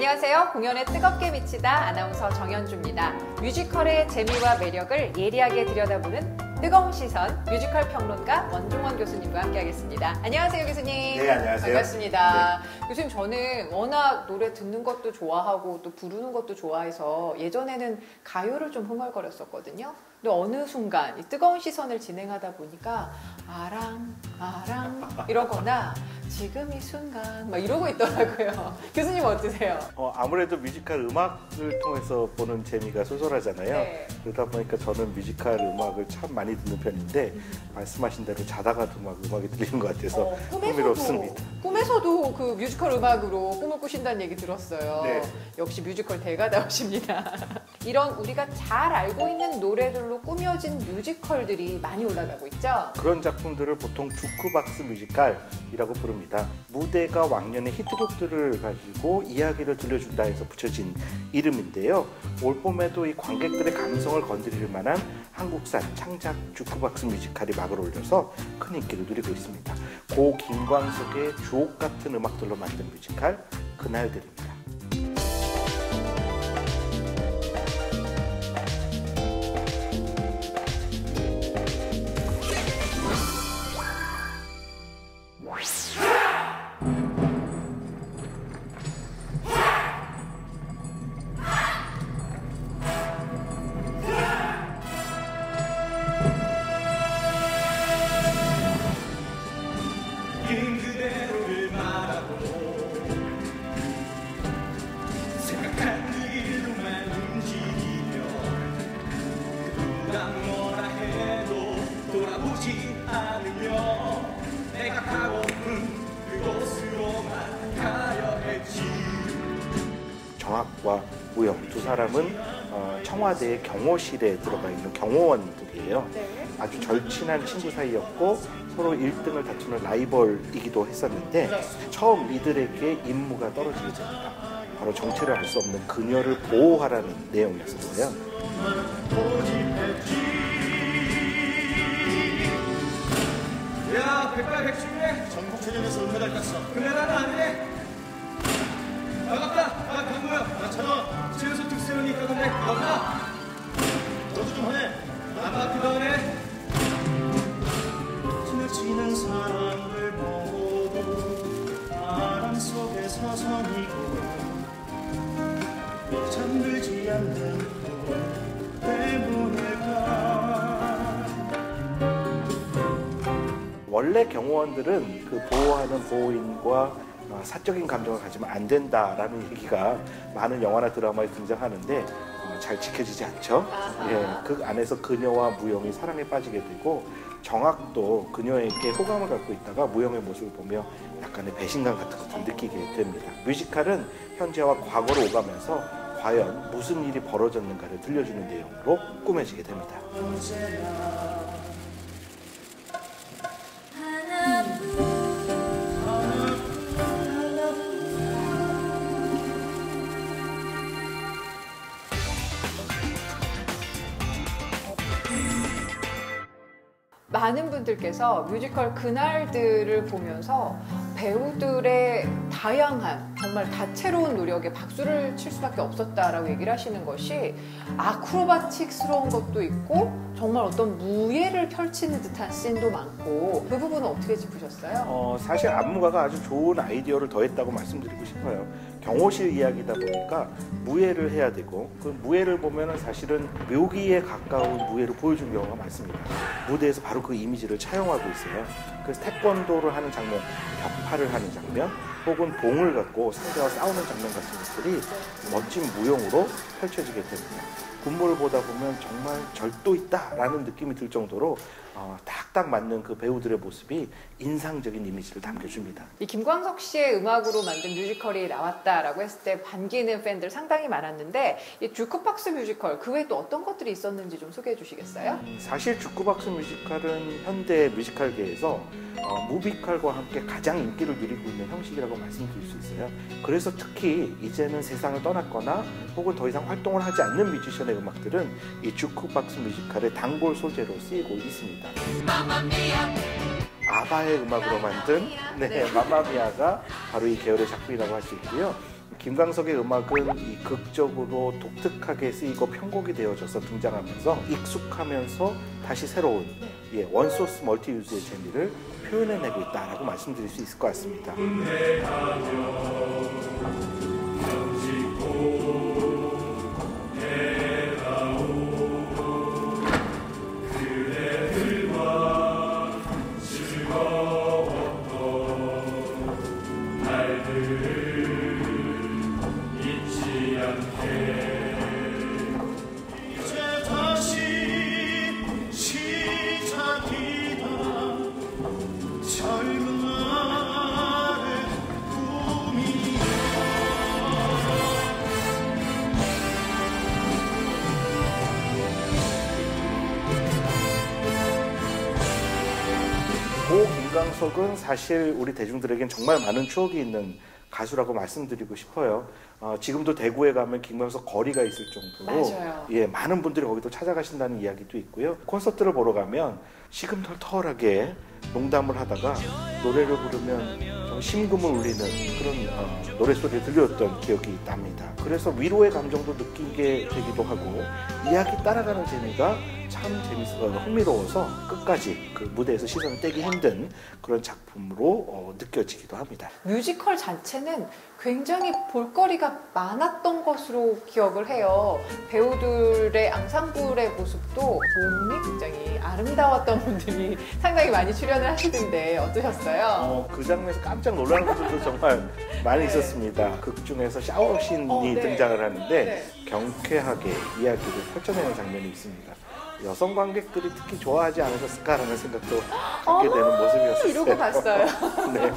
안녕하세요. 공연에 뜨겁게 미치다 아나운서 정현주입니다. 뮤지컬의 재미와 매력을 예리하게 들여다보는 뜨거운 시선 뮤지컬 평론가 원종원 교수님과 함께하겠습니다. 안녕하세요, 교수님. 네, 안녕하세요. 반갑습니다. 네. 교수님, 저는 워낙 노래 듣는 것도 좋아하고 또 부르는 것도 좋아해서 예전에는 가요를 좀 흥얼거렸었거든요. 근데 어느 순간 이 뜨거운 시선을 진행하다 보니까 아랑 이러거나 지금 이 순간 막 이러고 있더라고요. 교수님 어떠세요? 아무래도 뮤지컬 음악을 통해서 보는 재미가 쏠쏠하잖아요. 네. 그러다 보니까 저는 뮤지컬 음악을 참 많이 듣는 편인데 말씀하신 대로 자다가도 막 음악이 들리는 것 같아서 흥미롭습니다. 꿈에서도 그 뮤지컬 음악으로 꿈을 꾸신다는 얘기 들었어요. 네. 역시 뮤지컬 대가다우십니다. 이런 우리가 잘 알고 있는 노래들로 꾸며진 뮤지컬들이 많이 올라가고 있죠? 그런 작품들을 보통 주크박스 뮤지컬이라고 부릅니다. 무대가 왕년의 히트곡들을 가지고 이야기를 들려준다 해서 붙여진 이름인데요. 올 봄에도 이 관객들의 감성을 건드릴 만한 한국산 창작 주크박스 뮤지컬이 막을 올려서 큰 인기를 누리고 있습니다. 고 김광석의 주옥 같은 음악들로 만든 뮤지컬 그날들입니다. 정학과 무영 두 사람은 청와대의 경호실에 들어가 있는 경호원들이에요. 아주 절친한 친구 사이였고 서로 1등을 다투는 라이벌이기도 했었는데 처음 이들에게 임무가 떨어지게 됩니다. 바로 정체를 알 수 없는 그녀를 보호하라는 내용이었어요. 야, 백발백중에 전국체전에서 은메달 땄어. 은메달은 아니네. 반갑다. 강구야. 나 천원. 최우수 특수연이 있다던데. 반갑다. 너도 좀 하네. 반갑기도 하네. 지나치는 사람들 모두 바람 속에 사선이고 잠들지 않는 것 때문일까. 원래 경호원들은 그 보호하는 보호인과 사적인 감정을 가지면 안 된다라는 얘기가 많은 영화나 드라마에 등장하는데 잘 지켜지지 않죠. 예, 그 안에서 그녀와 무영이 사랑에 빠지게 되고 정학도 그녀에게 호감을 갖고 있다가 무영의 모습을 보며 약간의 배신감 같은 것을 느끼게 됩니다. 뮤지컬은 현재와 과거로 오가면서 과연 무슨 일이 벌어졌는가를 들려주는 내용으로 꾸며지게 됩니다. 많은 분들께서 뮤지컬 그날들을 보면서 배우들의 다양한 정말 다채로운 노력에 박수를 칠 수밖에 없었다라고 얘기를 하시는 것이 아크로바틱스러운 것도 있고 정말 어떤 무예를 펼치는 듯한 씬도 많고 그 부분은 어떻게 짚으셨어요? 사실 안무가가 아주 좋은 아이디어를 더했다고 말씀드리고 싶어요. 경호실 이야기다 보니까 무예를 해야 되고 그 무예를 보면은 사실은 묘기에 가까운 무예를 보여준 경우가 많습니다. 무대에서 바로 그 이미지를 차용하고 있어요. 그래서 태권도를 하는 장면, 격파를 하는 장면, 혹은 봉을 갖고 상대와 싸우는 장면 같은 것들이 멋진 무용으로 펼쳐지게 됩니다. 군무를 보다 보면 정말 절도 있다라는 느낌이 들 정도로 딱딱 맞는 그 배우들의 모습이 인상적인 이미지를 담겨줍니다. 이 김광석 씨의 음악으로 만든 뮤지컬이 나왔다라고 했을 때 반기는 팬들 상당히 많았는데 이 주크박스 뮤지컬 그 외에 또 어떤 것들이 있었는지 좀 소개해 주시겠어요? 사실 주크박스 뮤지컬은 현대 뮤지컬계에서 무비컬과 함께 가장 인기를 누리고 있는 형식이라고 말씀드릴 수 있어요. 그래서 특히 이제는 세상을 떠났거나 혹은 더 이상 활동을 하지 않는 뮤지션의 음악들은 이 주크박스 뮤지컬의 단골 소재로 쓰이고 있습니다. 아바의 음악으로 만든 마마미아가 바로 이 계열의 작품이라고 할 수 있고요. 김광석의 음악은 이 극적으로 독특하게 쓰이고 편곡이 되어져서 등장하면서 익숙하면서 다시 새로운 원소스 멀티유즈의 재미를 표현해내고 있다라고 말씀드릴 수 있을 것 같습니다. 고 김광석은 사실 우리 대중들에겐 정말 많은 추억이 있는 가수라고 말씀드리고 싶어요. 지금도 대구에 가면 김광석 거리가 있을 정도로 맞아요. 많은 분들이 거기도 찾아가신다는 이야기도 있고요. 콘서트를 보러 가면 시금털털하게 농담을 하다가 노래를 부르면 좀 심금을 울리는 그런 노래소리를 들렸던 기억이 납니다. 그래서 위로의 감정도 느끼게 되기도 하고 이야기 따라가는 재미가 참 흥미로워서 끝까지 그 무대에서 시선을 떼기 힘든 그런 작품으로 느껴지기도 합니다. 뮤지컬 자체는 굉장히 볼거리가 많았던 것으로 기억을 해요. 배우들의 앙상블의 모습도 몸이 굉장히 아름다웠던 분들이 상당히 많이 출연을 하시던데 어떠셨어요? 그 장면에서 깜짝 놀라는 분들도 정말 많이 있었습니다. 극 중에서 샤워씬이 등장을 하는데 경쾌하게 이야기를 펼쳐내는 장면이 있습니다. 여성 관객들이 특히 좋아하지 않으셨을까라는 생각도 갖게 되는 모습이었어요. 이러고 봤어요. 네.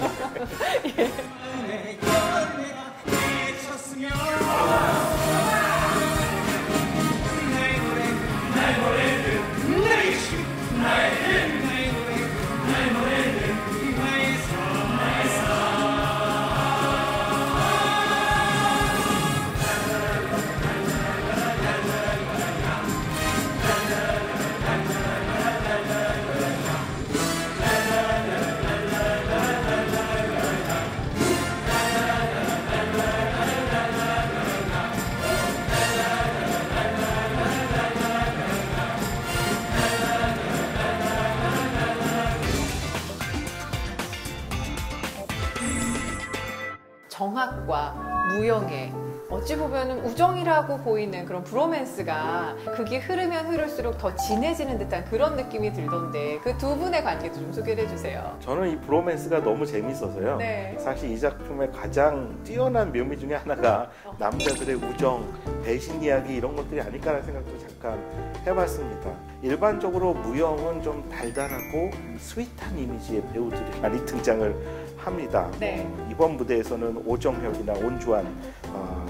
정학과 무영의 어찌 보면 우정이라고 보이는 그런 브로맨스가 극이 흐르면 흐를수록 더 진해지는 듯한 그런 느낌이 들던데 그 두 분의 관계도 좀 소개를 해주세요. 저는 이 브로맨스가 너무 재밌어서요. 네. 사실 이 작품의 가장 뛰어난 묘미 중에 하나가 남자들의 우정, 배신 이야기 이런 것들이 아닐까라는 생각도 잠깐 해봤습니다. 일반적으로 무영은 좀 달달하고 스윗한 이미지의 배우들이 많이 등장을 합니다. 네. 이번 무대에서는 오정혁이나 온주환,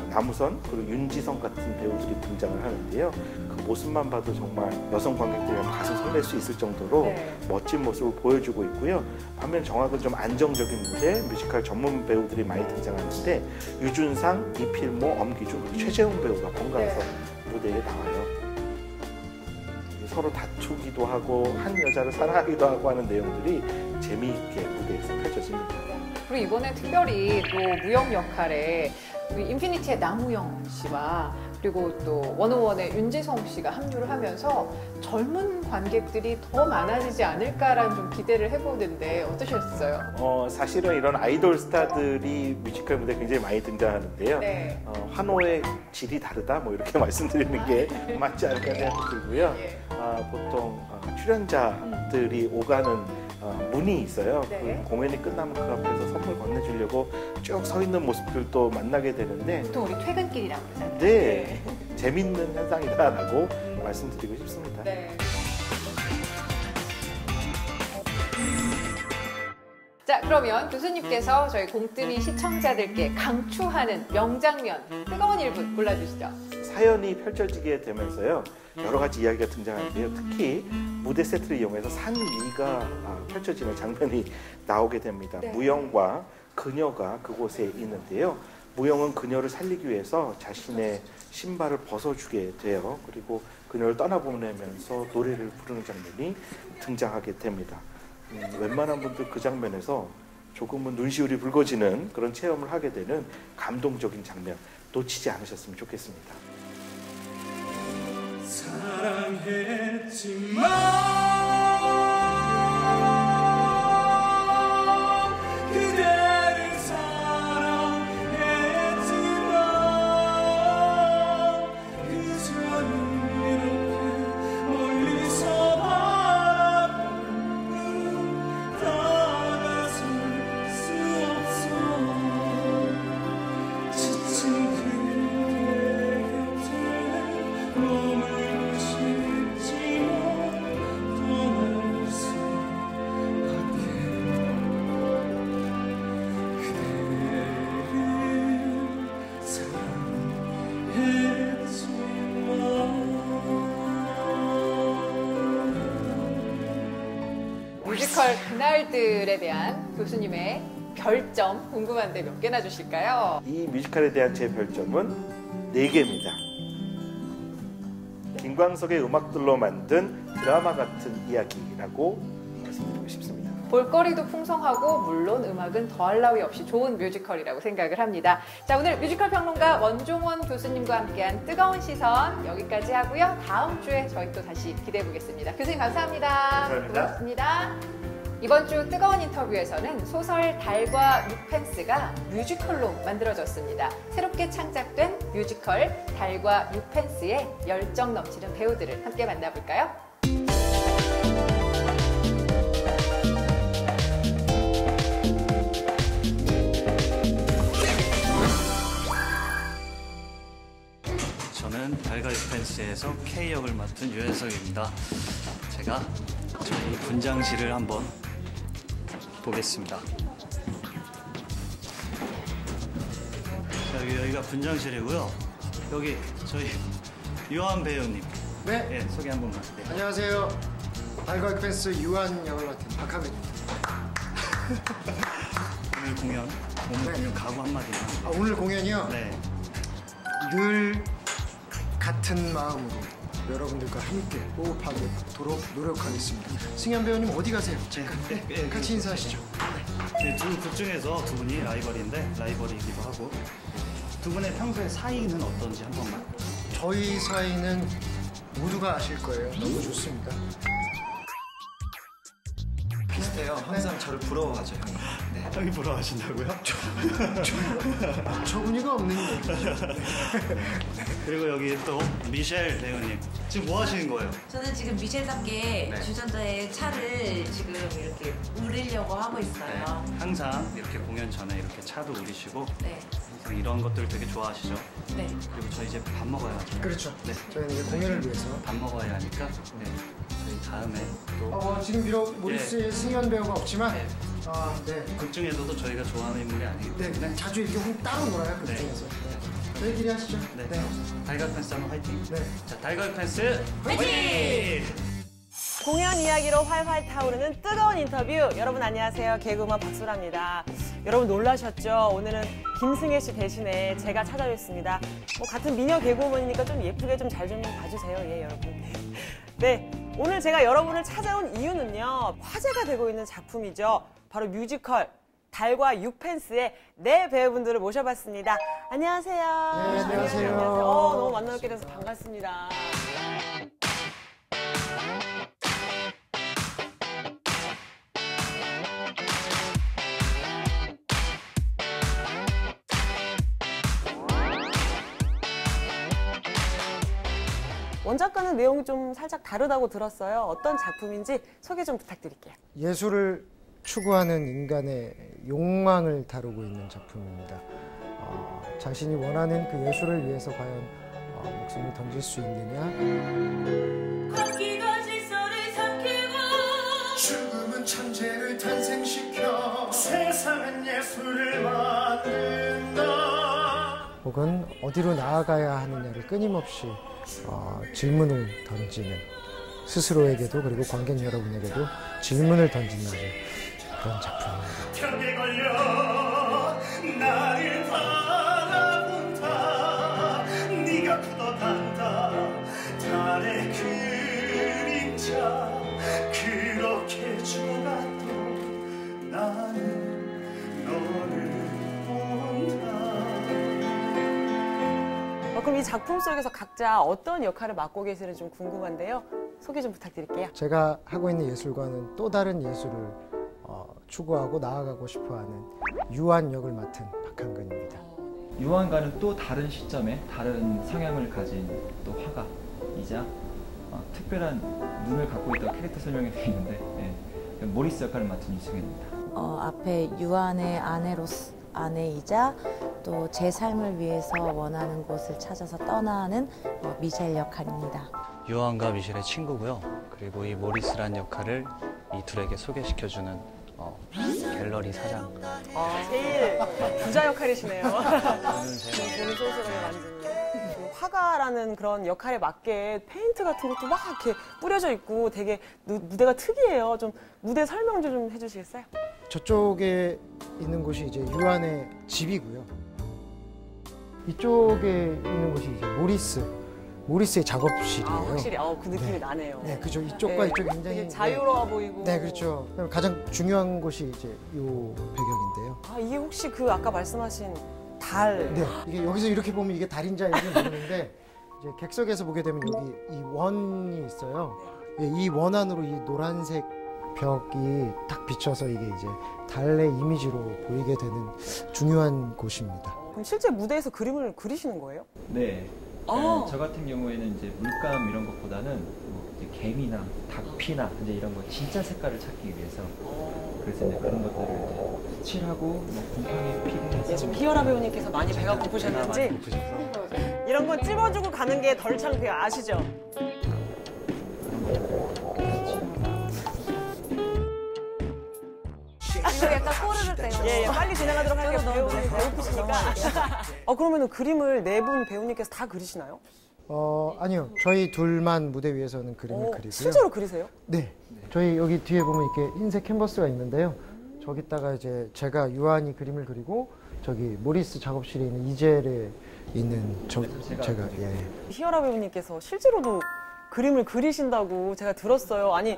남우선 그리고 윤지성 같은 배우들이 등장을 하는데요. 그 모습만 봐도 정말 여성 관객들이 가슴 설렐 수 있을 정도로 멋진 모습을 보여주고 있고요. 반면 정학은 좀 안정적인 무대, 뮤지컬 전문 배우들이 많이 등장하는데 유준상, 이필모, 엄기준, 그리고 최재훈 배우가 번갈아서 무대에 나와요. 서로 다투기도 하고 한 여자를 사랑하기도 하고 하는 내용들이 재미있게 무대에서 펼쳐집니다. 그리고 이번에 특별히 또 무영 역할에 인피니티의 남우영 씨와 그리고 또 워너원의 윤지성 씨가 합류를 하면서 젊은 관객들이 더 많아지지 않을까라는 좀 기대를 해보는데 어떠셨어요? 사실은 이런 아이돌 스타들이 뮤지컬 무대에 굉장히 많이 등장하는데요. 네. 환호의 질이 다르다 뭐 이렇게 말씀드리는 게 맞지 않을까 생각이 들고요. 보통 출연자들이 오가는 문이 있어요. 네. 그 공연이 끝나면 그 앞에서 선물 건네주려고 쭉 서 있는 모습들도 만나게 되는데 보통 우리 퇴근길이라고 그러잖아요. 네, 재밌는 현상이다라고 말씀드리고 싶습니다. 네. 자, 그러면 교수님께서 저희 공뜨미 시청자들께 강추하는 명장면 뜨거운 1분 골라주시죠. 사연이 펼쳐지게 되면서요. 여러 가지 이야기가 등장하는데요. 특히 무대 세트를 이용해서 산 위가 펼쳐지는 장면이 나오게 됩니다. 네. 무영과 그녀가 그곳에 있는데요. 무영은 그녀를 살리기 위해서 자신의 신발을 벗어주게 돼요. 그리고 그녀를 떠나보내면서 노래를 부르는 장면이 등장하게 됩니다. 웬만한 분들 그 장면에서 조금은 눈시울이 붉어지는 그런 체험을 하게 되는 감동적인 장면 놓치지 않으셨으면 좋겠습니다. 사랑했지만 그대를 사랑했지만 그저는 이렇게 멀리서 바라보는 다가설 수 없어 지친 그대 곁에 머물고 싶지만 떠날 수 없게 그대를 사랑했지만 뮤지컬 그날들에 대한 교수님의 별점 궁금한데 몇 개나 주실까요? 이 뮤지컬에 대한 제 별점은 4개입니다. 김광석의 음악들로 만든 드라마 같은 이야기라고 말씀드리고 싶습니다. 볼거리도 풍성하고 물론 음악은 더할 나위 없이 좋은 뮤지컬이라고 생각을 합니다. 자, 오늘 뮤지컬 평론가 원종원 교수님과 함께한 뜨거운 시선 여기까지 하고요. 다음 주에 저희 또 다시 기대해 보겠습니다. 교수님 감사합니다. 감사합니다. 고맙습니다. 이번 주 뜨거운 인터뷰에서는 소설 달과 육펜스가 뮤지컬로 만들어졌습니다. 새롭게 창작된 뮤지컬 달과 육펜스의 열정 넘치는 배우들을 함께 만나볼까요? 저는 달과 육펜스에서 K 역을 맡은 유현석입니다. 제가 저희 분장실을 한번 보겠습니다. 자, 여기가 분장실이고요. 여기 저희 유한 배우님, 네, 예, 소개 한 번만. 네. 안녕하세요. 달과 육펜스 유한 역을 맡은 박하빈입니다. 오늘 공연, 오늘 네. 공연 각오 한마디만. 오늘 공연이요. 네. 늘 같은 마음으로 여러분들과 함께 호흡하도록 노력하겠습니다. 승현 배우님 어디 가세요? 잠깐 같이 인사하시죠. 네, 두 극 중에서 두 분이 라이벌이기도 하고 두 분의 평소의 사이는 어떤지 한 번만. 저희 사이는 모두가 아실 거예요. 너무 좋습니다. 비슷해요. 항상 저를 부러워하죠, 형이. 네. 형이 부러워하신다고요? 저분이가 없는 얘기죠. 그리고 여기 또 미셸 배우님 지금 뭐 하시는 거예요? 저는 지금 미셸답게 네. 주전자의 차를 지금 이렇게 우리려고 하고 있어요. 항상 이렇게 공연 전에 이렇게 차도 우리시고 네. 항상 이런 것들 되게 좋아하시죠? 네. 그리고 저희 이제 밥 먹어야 하죠. 그렇죠. 네. 저희는 이제 공연을 위해서. 밥 먹어야 하니까 네. 저희 다음에 또 지금 비록 모리스의 승현 배우가 없지만, 네. 네. 극 중에서도 저희가 좋아하는 인물이 아니기 네, 때문에 자주 이렇게 따로 놀아요, 그 네. 중에서. 저희끼리 하시죠. 네. 달걀 펜스 한번 화이팅! 네. 자, 달걀 펜스 화이팅! 공연 이야기로 활활 타오르는 뜨거운 인터뷰. 여러분 안녕하세요. 개그우먼 박소라입니다. 여러분 놀라셨죠? 오늘은 김승혜 씨 대신에 제가 찾아뵙습니다. 같은 미녀 개그우먼이니까 좀 예쁘게 좀 잘 좀 봐주세요. 예, 여러분. 네, 오늘 제가 여러분을 찾아온 이유는요. 화제가 되고 있는 작품이죠. 바로 뮤지컬 달과 육펜스의 네 배우분들을 모셔봤습니다. 안녕하세요. 네, 안녕하세요. 너무 만나뵙게 돼서 반갑습니다. 원작과는 내용이 좀 살짝 다르다고 들었어요. 어떤 작품인지 소개 좀 부탁드릴게요. 예술을 추구하는 인간의 욕망을 다루고 있는 작품입니다. 자신이 원하는 그 예술을 위해서 과연 목숨을 던질 수 있느냐? 바퀴가 질서를 삼키고 죽음은 천재를 탄생시켜 세상은 예술을 만든다. 혹은 어디로 나아가야 하느냐를 끊임없이 질문을 던지는, 스스로에게도 그리고 관객 여러분에게도 질문을 던지는 그런 작품입니다. 벽에 걸려 나를 바라본다. 네가 굳어간다. 달의 그림자 그렇게 죽어가도 나는 그럼 이 작품 속에서 각자 어떤 역할을 맡고 계시는지 좀 궁금한데요. 소개 좀 부탁드릴게요. 제가 하고 있는 예술과는 또 다른 예술을 추구하고 나아가고 싶어하는 유한 역을 맡은 박한근입니다. 유한과는 또 다른 시점에 다른 성향을 가진 또 화가이자 특별한 눈을 갖고 있다고 캐릭터 설명이 되어 있는데 모리스 역할을 맡은 이승현입니다. 앞에 유한의 아내이자 또 제 삶을 위해서 원하는 곳을 찾아서 떠나는 미셸 역할입니다. 유한과 미셸의 친구고요. 그리고 이 모리스란 역할을 이 둘에게 소개시켜주는 갤러리 사장. 제일 부자 역할이시네요. 저는 제가 돈을 쏠쏠하게 만드는. 화가라는 그런 역할에 맞게 페인트 같은 것도 막 이렇게 뿌려져 있고 되게 무대가 특이해요. 좀 무대 설명 좀 해주시겠어요? 저쪽에 있는 곳이 이제 유한의 집이고요. 이쪽에 있는 곳이 이제 모리스의 작업실이에요. 확실히 그 느낌이 나네요. 네, 그죠. 이쪽과 이쪽이 굉장히 되게 자유로워 보이고. 네, 그렇죠. 가장 중요한 곳이 이제 요 배경인데요. 이게 혹시 그 아까 말씀하신 달. 네, 이게 여기서 이렇게 보면 이게 달인지 아닌지 모르는데 이제 객석에서 보게 되면 여기 이 원이 있어요. 이 원 안으로 이 노란색 벽이 딱 비쳐서 이게 이제 달의 이미지로 보이게 되는 중요한 곳입니다. 그럼 실제 무대에서 그림을 그리시는 거예요? 네. 저 같은 경우에는 이제 물감 이런 것보다는 이제 개미나 닭피나 이제 이런 거 진짜 색깔을 찾기 위해서 그래서 이제 그런 것들을 이제 칠하고 곰팡이 피고 지금 희열아 배우님께서 많이 배가 고프셨는지 이런 건 찝어주고 가는 게 덜 창피해요. 아시죠? 이거 약간 꼬르륵 되는 예, 빨리 진행하도록 할게요. 배우님 배고프시니까. 그러면은 그림을 네 분 배우님께서 다 그리시나요? 아니요. 저희 둘만 무대 위에서는 그림을 그리고요. 실제로 그리세요? 네. 저희 여기 뒤에 보면 이렇게 흰색 캔버스가 있는데요. 저기다가 이제 제가 유한이 그림을 그리고 저기 모리스 작업실에 있는 이젤에 있는 제가 희열아 배우님께서 실제로도 그림을 그리신다고 제가 들었어요. 아니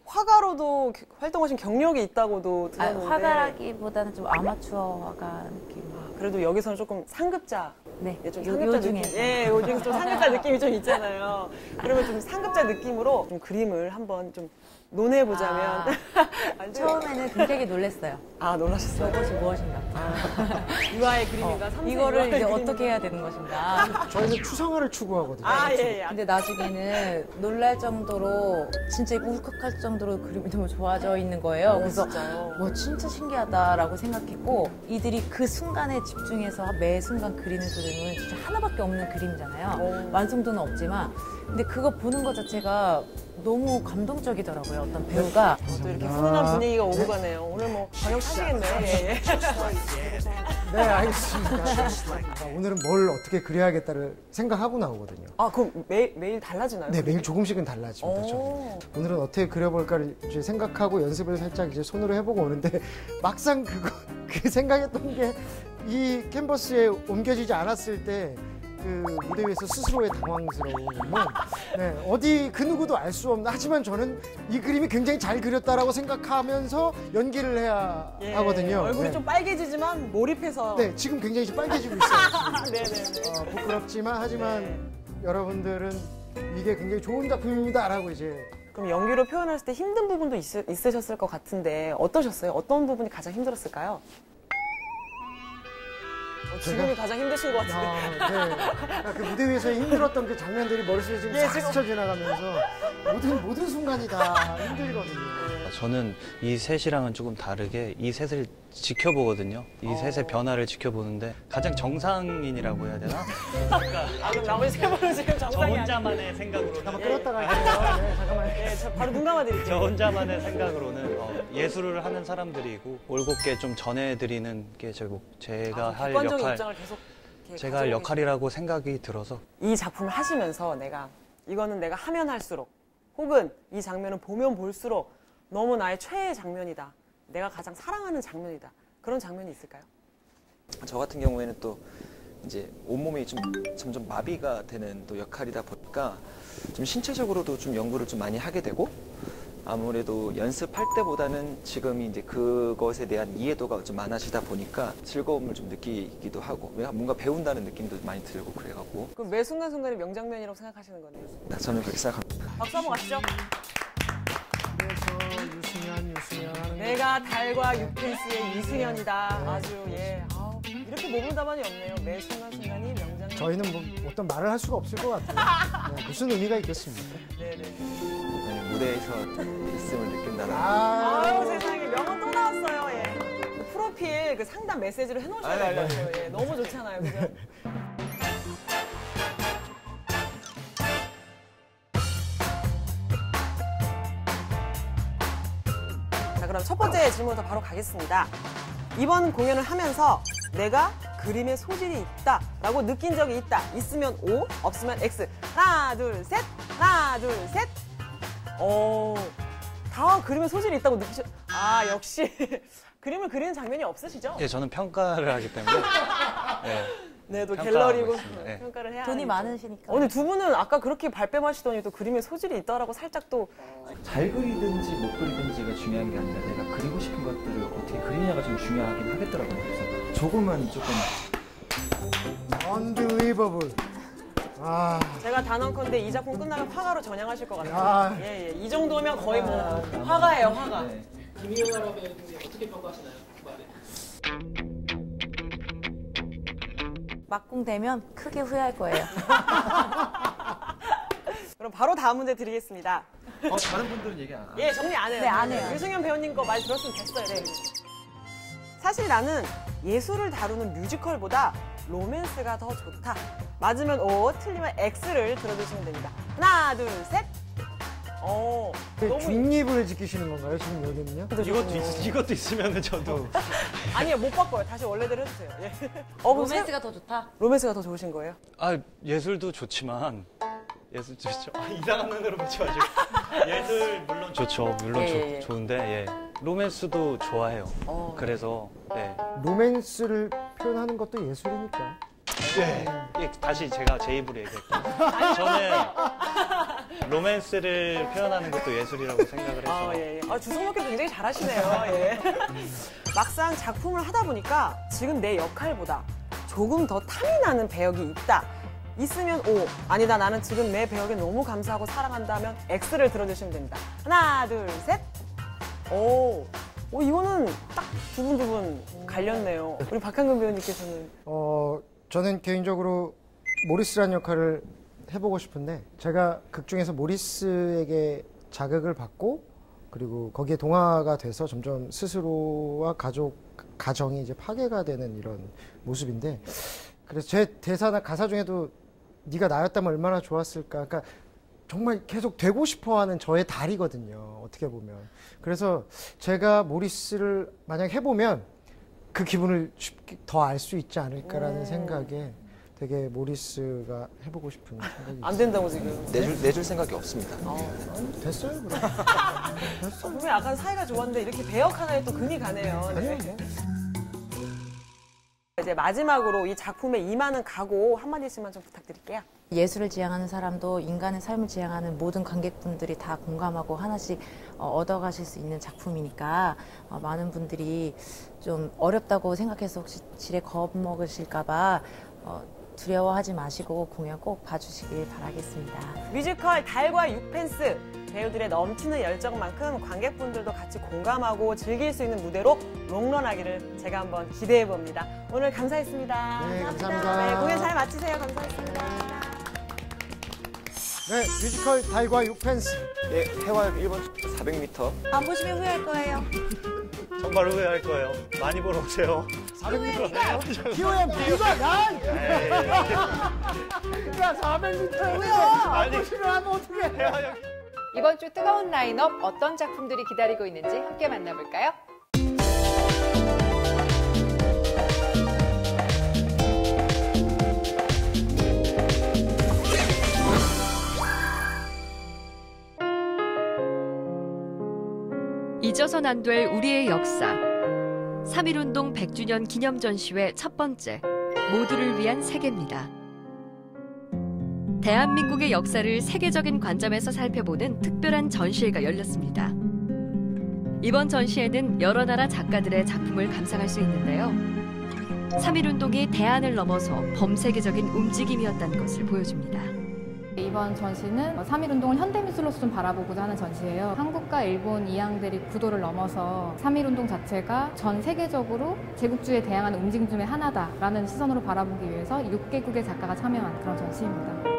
화가로도 활동하신 경력이 있다고도 들었는데. 화가라기보다는 좀 아마추어 화가 느낌. 그래도 여기서는 조금 상급자. 네, 좀 요 느낌. 예, 요중에 좀 상급자 느낌이 좀 있잖아요. 그러면 좀 상급자 느낌으로 좀 그림을 한번 좀 논해보자면. 처음에는 굉장히 놀랐어요. 놀라셨어요? 이것이 무엇인가? 유아의 그림인가? 이거를 이제 어떻게 해야 되는 것인가? 저희는 추상화를 추구하거든요. 예. 근데 나중에는 놀랄 정도로 진짜 울컥할 정도로 그림이 너무 좋아져 있는 거예요. 그래서 와 진짜 신기하다라고 생각했고 이들이 그 순간에 집중해서 매 순간 그리는 그림은 진짜 하나밖에 없는 그림이잖아요. 완성도는 없지만 근데 그거 보는 것 자체가 너무 감동적이더라고요. 어떤 배우가 또 이렇게 훈훈한 분위기가 오고 가네요. 오늘 뭐 저녁 사시겠네. 네, 알겠습니다. 오늘은 뭘 어떻게 그려야겠다를 생각하고 나오거든요. 그럼 매일 달라지나요? 네, 매일 조금씩은 달라집니다. 저는. 오늘은 어떻게 그려볼까를 이제 생각하고 연습을 살짝 이제 손으로 해보고 오는데 막상 그 생각했던 게 이 캔버스에 옮겨지지 않았을 때 그 무대 위에서 스스로의 당황스러움은 어디 그 누구도 알 수 없는 하지만 저는 이 그림이 굉장히 잘 그렸다라고 생각하면서 연기를 해야 하거든요. 얼굴이 좀 빨개지지만 몰입해서 네, 지금 굉장히 좀 빨개지고 있어요. 네네. 부끄럽지만 하지만 여러분들은 이게 굉장히 좋은 작품입니다라고 이제. 그럼 연기로 표현했을 때 힘든 부분도 있으셨을 것 같은데 어떠셨어요? 어떤 부분이 가장 힘들었을까요? 지금이 가장 힘드신 것 같은데. 네. 그 무대 위에서 힘들었던 그 장면들이 머릿속에 지금 싹 스쳐 지나가면서 모든 순간이 다 힘들거든요. 저는 이 셋이랑은 조금 다르게 이 셋을 지켜보거든요. 이 셋의 변화를 지켜보는데 가장 정상인이라고 해야 되나? 그럼 나머지 세 분은 지금 저 정상이 혼자만의 생각으로 한번 끌었다 갈게요. 네, 잠깐만요. 저 바로 눈 감아드릴게요. 저 혼자만의 생각으로는 예술을 하는 사람들이고 올곧게 좀 전해드리는 게 제가 할 객관적인 역할, 입장을 계속 제가 할 역할이라고 생각이 들어서 이 작품을 하시면서 이거는 내가 하면 할수록 혹은 이 장면은 보면 볼수록 너무 나의 최애 장면이다. 내가 가장 사랑하는 장면이다. 그런 장면이 있을까요? 저 같은 경우에는 또 이제 온몸이 좀 점점 마비가 되는 또 역할이다 보니까 좀 신체적으로도 좀 연구를 좀 많이 하게 되고 아무래도 연습할 때보다는 지금 이제 그것에 대한 이해도가 좀 많아지다 보니까 즐거움을 좀 느끼기도 하고 뭔가 배운다는 느낌도 많이 들고 그래갖고. 그럼 매 순간순간이 명장면이라고 생각하시는 거네요. 저는 그렇게 생각합니다. 박수 한번 가시죠. 그래서 유승현 하는 내가 달과 유펜스의 유승현이다. 아주 이렇게 모분 답안이 없네요. 매 순간순간이 명장면. 저희는 뭐 어떤 말을 할 수가 없을 것 같아요. 무슨 의미가 있겠습니까? 네네. 무대에서 있음을 느낀다는. 아유 세상에 명언 또 나왔어요. 예. 그 프로필 그 상담 메시지로 해놓으셔야 돼요. 예. 너무 좋잖아요. 그죠? 자 그럼 첫 번째 질문부터 바로 가겠습니다. 이번 공연을 하면서 내가 그림에 소질이 있다라고 느낀 적이 있다. 있으면 O, 없으면 X. 하나, 둘, 셋. 하나, 둘, 셋. 다 그림에 소질이 있다고 역시 그림을 그리는 장면이 없으시죠? 예, 저는 평가를 하기 때문에. 네, 또 평가하고 갤러리고 있습니다. 네. 평가를 해야 돈이 하니까. 많으시니까. 근데 두 분은 아까 그렇게 발뺌하시더니 또 그림에 소질이 있다라고 살짝 또 잘 그리든지 못 그리든지가 중요한 게 아니라 내가 그리고 싶은 것들을 어떻게 그리냐가 좀 중요하긴 하겠더라고요. 그래서 조금은 조금 Unbelievable. 제가 단언컨대 이 작품 끝나면 화가로 전향하실 것 같아요. 아. 예. 이 정도면 거의 뭐 화가예요, 화가. 네. 김희영아라 배우님 어떻게 평가하시나요? 막공되면 크게 후회할 거예요. 그럼 바로 다음 문제 드리겠습니다. 다른 분들은 얘기 안 해요? 예, 정리 안 해요. 네, 안 해요. 유승현 배우님 거 말 들었으면 됐어요. 네. 사실 나는 예술을 다루는 뮤지컬보다 로맨스가 더 좋다. 맞으면 O, 틀리면 X를 들어주시면 됩니다. 하나, 둘, 셋. 너무 중립을 지키시는 건가요, 지금 여기는요? 이것도 있으면 저도. 아니요, 못 바꿔요. 다시 원래대로 해주세요. 예. 로맨스가 더 좋다. 로맨스가 더 좋으신 거예요? 예술도 좋지만. 예술도 좋죠. 이상한 눈으로 보셔가지고. 예술 물론 좋죠. 물론 예. 좋은데, 예. 로맨스도 좋아해요. 그래서, 네. 로맨스를 표현하는 것도 예술이니까. 네. 다시 제가 제 입으로 얘기할게요. 저는 로맨스를 표현하는 것도 예술이라고 생각을 해서. 예. 주성목이 굉장히 잘하시네요. 예. 막상 작품을 하다 보니까 지금 내 역할보다 조금 더 탐이 나는 배역이 있다. 있으면 O, 아니다 나는 지금 내 배역에 너무 감사하고 사랑한다면 X를 들어주시면 됩니다. 하나, 둘, 셋. 이거는 딱 두 분 갈렸네요. 우리 박한근 배우님께서는. 저는 개인적으로 모리스라는 역할을 해보고 싶은데 제가 극 중에서 모리스에게 자극을 받고 그리고 거기에 동화가 돼서 점점 스스로와 가정이 이제 파괴가 되는 이런 모습인데 그래서 제 대사나 가사 중에도 네가 나였다면 얼마나 좋았을까. 그러니까 정말 계속 되고 싶어하는 저의 달이거든요. 어떻게 보면. 그래서 제가 모리스를 만약 해보면 그 기분을 쉽게 더 알 수 있지 않을까라는 생각에 되게 모리스가 해보고 싶은 생각이 안 된다고 지금. 내줄 생각이 없습니다. 됐어요, 그럼. 됐어. 분명히 약간 사이가 좋았는데 이렇게 배역 하나에 또 금이 가네요. 네. 아니요, 이제 마지막으로 이 작품에 임하는 각오 한마디씩만 좀 부탁드릴게요. 예술을 지향하는 사람도 인간의 삶을 지향하는 모든 관객분들이 다 공감하고 하나씩 얻어가실 수 있는 작품이니까 많은 분들이 좀 어렵다고 생각해서 혹시 지레 겁먹으실까봐 두려워하지 마시고 공연 꼭 봐주시길 바라겠습니다. 뮤지컬 달과 육펜스 배우들의 넘치는 열정만큼 관객분들도 같이 공감하고 즐길 수 있는 무대로 롱런하기를 제가 한번 기대해 봅니다. 오늘 감사했습니다. 네, 감사합니다. 네, 공연 잘 마치세요. 감사했습니다. 네, 뮤지컬 달과 육펜스. 네, 해와역 1번 400m. 안 보시면 후회할 거예요. 정말 후회할 거예요. 많이 보러 오세요. 400m. TOM 비가 야! 야, 400m야. 뭐야? 안 보시면 하면 어떡해. 이번 주 뜨거운 라인업 어떤 작품들이 기다리고 있는지 함께 만나볼까요? 잊어선 안 될 우리의 역사 3.1운동 100주년 기념 전시회 첫 번째 모두를 위한 세계입니다. 대한민국의 역사를 세계적인 관점에서 살펴보는 특별한 전시회가 열렸습니다. 이번 전시회는 여러 나라 작가들의 작품을 감상할 수 있는데요. 3.1운동이 대안을 넘어서 범세계적인 움직임이었다는 것을 보여줍니다. 이번 전시는 3.1운동을 현대미술로서 좀 바라보고자 하는 전시예요. 한국과 일본 이항들이 구도를 넘어서 3.1운동 자체가 전 세계적으로 제국주의에 대항하는 움직임 중에 하나다라는 시선으로 바라보기 위해서 6개국의 작가가 참여한 그런 전시입니다.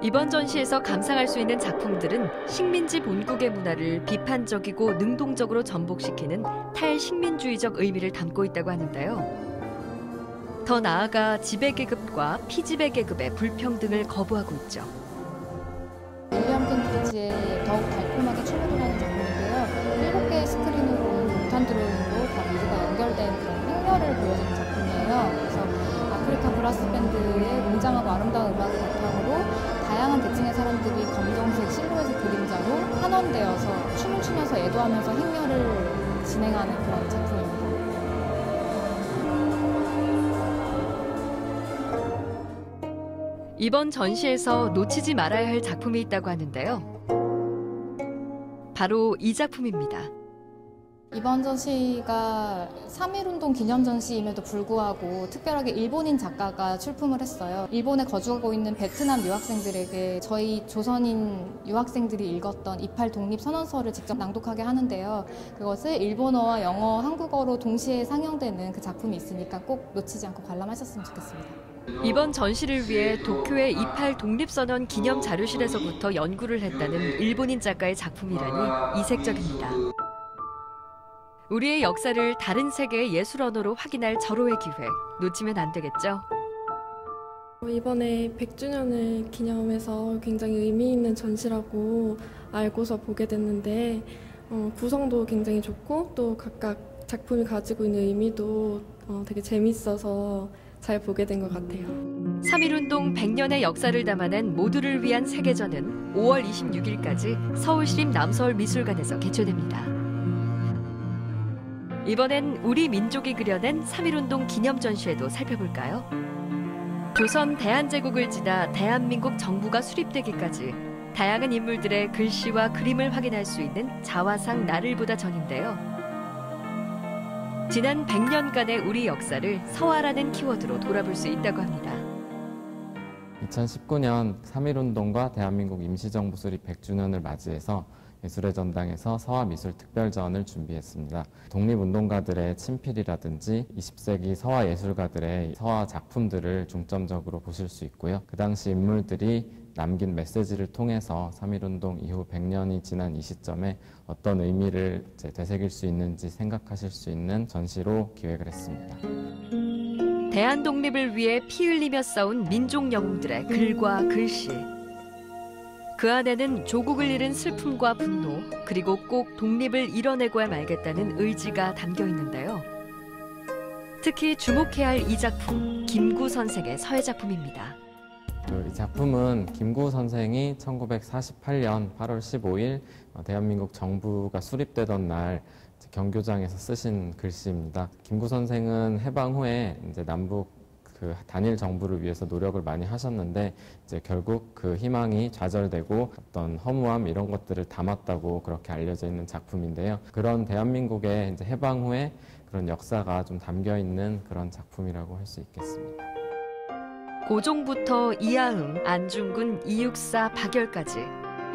이번 전시에서 감상할 수 있는 작품들은 식민지 본국의 문화를 비판적이고 능동적으로 전복시키는 탈식민주의적 의미를 담고 있다고 하는데요. 더 나아가 지배계급과 피지배계급의 불평등을 거부하고 있죠. 윌리엄 켄트리지의 더욱 달콤하게 출몰을 하는 작품인데요. 7개의 스크린으로 목탄 드로잉으로 다 모두가 연결된 그런 행렬을 보여주는 작품이에요. 그래서 아프리카 브라스 밴드의 웅장하고 아름다운 음악을 바탕으로 다양한 계층의 사람들이 검정색 실루엣의 그림자로 환원되어서 춤을 추면서 애도하면서 행렬을 진행하는 그런 작품입니다. 이번 전시에서 놓치지 말아야 할 작품이 있다고 하는데요. 바로 이 작품입니다. 이번 전시가 3.1운동 기념 전시임에도 불구하고 특별하게 일본인 작가가 출품을 했어요. 일본에 거주하고 있는 베트남 유학생들에게 저희 조선인 유학생들이 읽었던 28 독립선언서를 직접 낭독하게 하는데요. 그것을 일본어와 영어, 한국어로 동시에 상영되는 그 작품이 있으니까 꼭 놓치지 않고 관람하셨으면 좋겠습니다. 이번 전시를 위해 도쿄의 28 독립선언 기념 자료실에서부터 연구를 했다는 일본인 작가의 작품이라니 이색적입니다. 우리의 역사를 다른 세계의 예술 언어로 확인할 절호의 기회, 놓치면 안 되겠죠? 이번에 100주년을 기념해서 굉장히 의미 있는 전시라고 알고서 보게 됐는데 구성도 굉장히 좋고 또 각각 작품이 가지고 있는 의미도 되게 재밌어서 잘 보게 된 것 같아요. 3.1운동 100년의 역사를 담아낸 모두를 위한 세계전은 5월 26일까지 서울시립 남서울미술관에서 개최됩니다. 이번엔 우리 민족이 그려낸 3.1운동 기념 전시회도 살펴볼까요? 조선 대한제국을 지나 대한민국 정부가 수립되기까지 다양한 인물들의 글씨와 그림을 확인할 수 있는 자화상 나를 보다 전인데요. 지난 100년간의 우리 역사를 서화라는 키워드로 돌아볼 수 있다고 합니다. 2019년 3.1운동과 대한민국 임시정부 수립 100주년을 맞이해서 예술의 전당에서 서화미술특별전을 준비했습니다. 독립운동가들의 친필이라든지 20세기 서화예술가들의 서화 작품들을 중점적으로 보실 수 있고요. 그 당시 인물들이 남긴 메시지를 통해서 3.1운동 이후 100년이 지난 이 시점에 어떤 의미를 되새길 수 있는지 생각하실 수 있는 전시로 기획을 했습니다. 대한 독립을 위해 피 흘리며 싸운 민족 영웅들의 글과 글씨. 그 안에는 조국을 잃은 슬픔과 분노, 그리고 꼭 독립을 이뤄내고야 말겠다는 의지가 담겨 있는데요. 특히 주목해야 할 이 작품, 김구 선생의 서예 작품입니다. 이 작품은 김구 선생이 1948년 8월 15일 대한민국 정부가 수립되던 날 경교장에서 쓰신 글씨입니다. 김구 선생은 해방 후에 이제 남북 단일 정부를 위해서 노력을 많이 하셨는데 이제 결국 그 희망이 좌절되고 어떤 허무함 이런 것들을 담았다고 그렇게 알려져 있는 작품인데요. 그런 대한민국의 이제 해방 후에 그런 역사가 좀 담겨 있는 그런 작품이라고 할 수 있겠습니다. 고종부터 이하응, 안중근, 이육사, 박열까지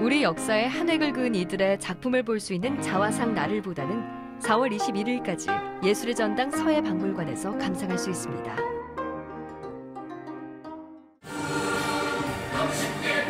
우리 역사의 한 획을 그은 이들의 작품을 볼 수 있는 자화상 나를 보다는 4월 21일까지 예술의 전당 서예박물관에서 감상할 수 있습니다. 쉽게